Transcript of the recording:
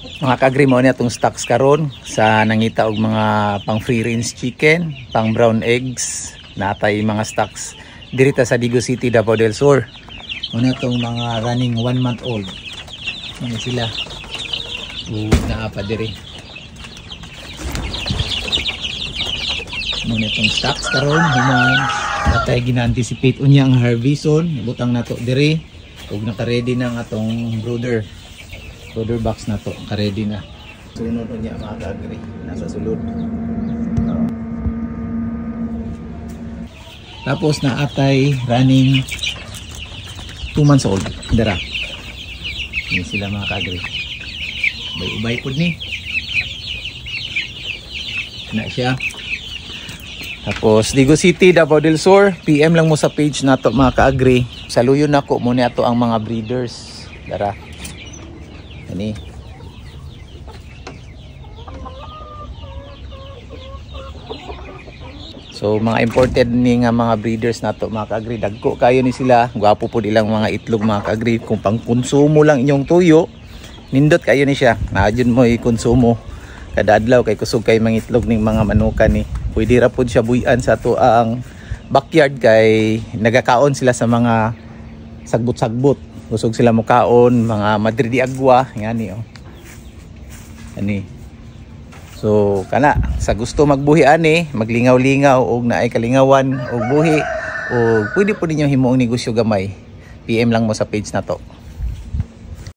Mga ka-agri mo na itong stocks karon sa nangita og mga pang free range chicken, pang brown eggs, natay mga stocks dirita sa Digo City, Davao del Sur. Muna itong mga running 1 month old. Ano sila? Naapa diri. Muna itong stocks karon human natay gina-anticipate unya ang harveston. Butang nato diri ug naka-ready na ang atong brooder box na to, ka-ready na. Sunod niya mga ka-agri, nasa sulod. Tapos na atay running 2 months old. Dara. Ini sila mga ka-agri. Ubay-ubay po ni. Na siya. Tapos Digo City, Davao del Sur, PM lang mo sa page na to mga ka-agri. Saluyon nako muna ato ang mga breeders. Dara. Ini. So mga imported ni nga mga breeders nato mga ka-agri, dagko kayo ni sila, gwapo po ilang mga itlog mga ka-agri. Kung pang konsumo lang inyong tuyo, nindot kayo ni siya. Naadyon mo i-konsumo kada adlaw kay kusog kay mga itlog ning mga manukan ni. Pwede ra pud siya buyan sa to ang backyard kay nagakaon sila sa mga sagbot-sagbot. Kusog sila mukaon, mga Madrid di agwa, ngani oh. Ani. So kana sa gusto magbuhi ani, maglingaw-lingaw og naay kalingawan og buhi o pwede po ninyo himuong negosyo gamay. PM lang mo sa page na to.